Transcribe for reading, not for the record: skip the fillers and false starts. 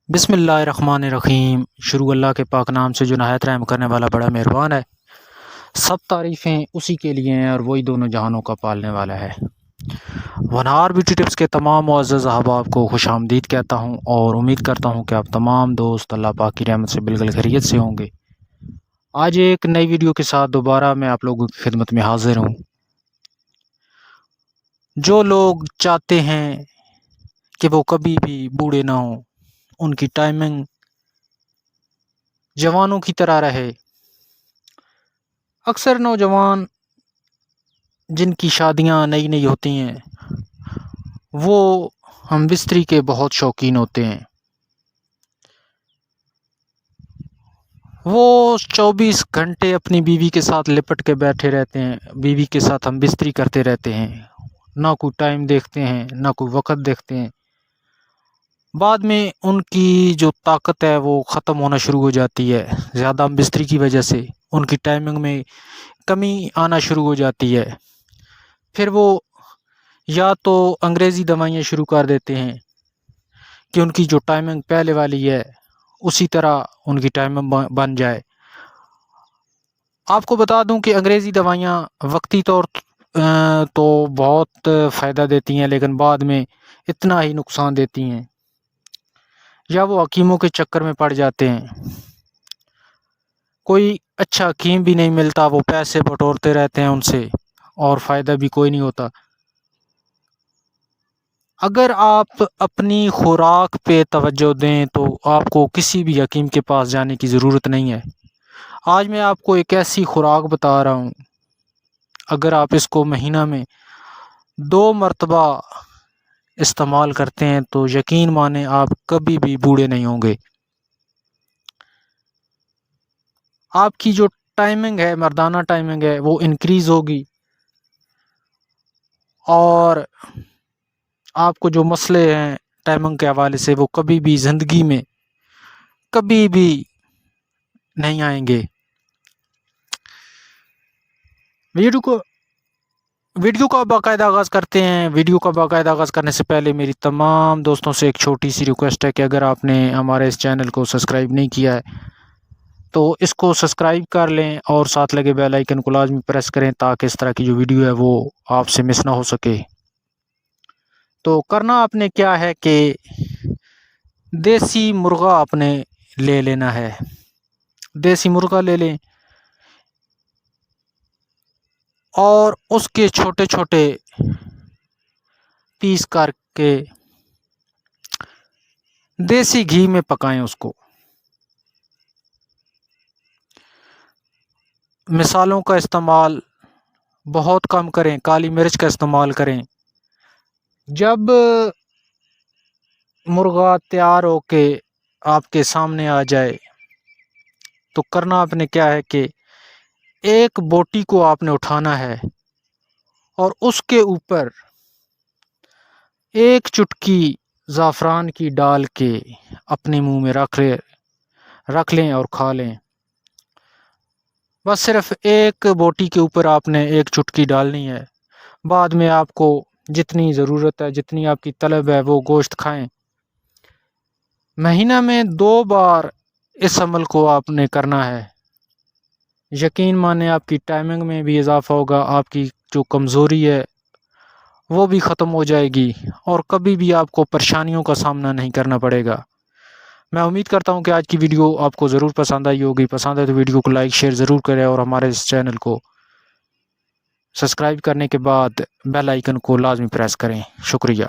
بسم اللہ الرحمن الرحیم۔ شروع اللہ کے پاک نام سے جو نہایت رحم کرنے والا بڑا مہربان ہے۔ سب تعریفیں اسی کے لیے ہیں اور وہی دونوں جہانوں کا پالنے والا ہے۔ ونہار بیوٹی ٹپس کے تمام معزز احباب کو خوش آمدید کہتا ہوں اور امید کرتا ہوں کہ آپ تمام دوست اللہ پاک کی رحمت سے بالکل خیریت سے ہوں گے۔ آج ایک نئی ویڈیو کے ساتھ دوبارہ میں آپ لوگوں کی خدمت میں حاضر ہوں۔ جو لوگ چاہتے ہیں کہ وہ کبھی بھی بوڑھے نہ ہوں، ان کی ٹائمنگ جوانوں کی طرح رہے۔ اکثر نوجوان جن کی شادیاں نئی نئی ہوتی ہیں وہ ہم بستری کے بہت شوقین ہوتے ہیں۔ وہ 24 گھنٹے اپنی بیوی کے ساتھ لپٹ کے بیٹھے رہتے ہیں، بیوی کے ساتھ ہم بستری کرتے رہتے ہیں، نہ کوئی ٹائم دیکھتے ہیں نہ کوئی وقت دیکھتے ہیں۔ بعد میں ان کی جو طاقت ہے وہ ختم ہونا شروع ہو جاتی ہے، زیادہ ہم بستری کی وجہ سے ان کی ٹائمنگ میں کمی آنا شروع ہو جاتی ہے۔ پھر وہ یا تو انگریزی دوائیاں شروع کر دیتے ہیں کہ ان کی جو ٹائمنگ پہلے والی ہے اسی طرح ان کی ٹائمنگ بن جائے۔ آپ کو بتا دوں کہ انگریزی دوائیاں وقتی طور تو بہت فائدہ دیتی ہیں لیکن بعد میں اتنا ہی نقصان دیتی ہیں، یا وہ حکیموں کے چکر میں پڑ جاتے ہیں۔ کوئی اچھا حکیم بھی نہیں ملتا، وہ پیسے بٹورتے رہتے ہیں ان سے اور فائدہ بھی کوئی نہیں ہوتا۔ اگر آپ اپنی خوراک پہ توجہ دیں تو آپ کو کسی بھی حکیم کے پاس جانے کی ضرورت نہیں ہے۔ آج میں آپ کو ایک ایسی خوراک بتا رہا ہوں، اگر آپ اس کو مہینہ میں 2 مرتبہ استعمال کرتے ہیں تو یقین مانیں آپ کبھی بھی بوڑھے نہیں ہوں گے۔ آپ کی جو ٹائمنگ ہے، مردانہ ٹائمنگ ہے، وہ انکریز ہوگی اور آپ کو جو مسئلے ہیں ٹائمنگ کے حوالے سے وہ کبھی بھی زندگی میں کبھی بھی نہیں آئیں گے۔ ویڈیو کا باقاعدہ آغاز کرتے ہیں۔ ویڈیو کا باقاعدہ آغاز کرنے سے پہلے میری تمام دوستوں سے ایک چھوٹی سی ریکویسٹ ہے کہ اگر آپ نے ہمارے اس چینل کو سبسکرائب نہیں کیا ہے تو اس کو سبسکرائب کر لیں اور ساتھ لگے بیل آئیکن کو لازمی پریس کریں تاکہ اس طرح کی جو ویڈیو ہے وہ آپ سے مس نہ ہو سکے۔ تو کرنا آپ نے کیا ہے کہ دیسی مرغا آپ نے لے لینا ہے۔ دیسی مرغا لے لیں اور اس کے چھوٹے چھوٹے پیس کر کے دیسی گھی میں پکائیں اس کو۔ مسالوں کا استعمال بہت کم کریں، کالی مرچ کا استعمال کریں۔ جب مرغا تیار ہو کے آپ کے سامنے آ جائے تو کرنا آپ نے کیا ہے کہ ایک بوٹی کو آپ نے اٹھانا ہے اور اس کے اوپر ایک چٹکی زعفران کی ڈال کے اپنے منہ میں رکھ لیں اور کھا لیں۔ بس صرف ایک بوٹی کے اوپر آپ نے ایک چٹکی ڈالنی ہے، بعد میں آپ کو جتنی ضرورت ہے، جتنی آپ کی طلب ہے وہ گوشت کھائیں۔ مہینہ میں 2 بار اس عمل کو آپ نے کرنا ہے۔ یقین مانیں آپ کی ٹائمنگ میں بھی اضافہ ہوگا، آپ کی جو کمزوری ہے وہ بھی ختم ہو جائے گی اور کبھی بھی آپ کو پریشانیوں کا سامنا نہیں کرنا پڑے گا۔ میں امید کرتا ہوں کہ آج کی ویڈیو آپ کو ضرور پسند آئی ہوگی۔ پسند ہے تو ویڈیو کو لائک شیئر ضرور کریں اور ہمارے اس چینل کو سبسکرائب کرنے کے بعد بیل آئیکن کو لازمی پریس کریں۔ شکریہ۔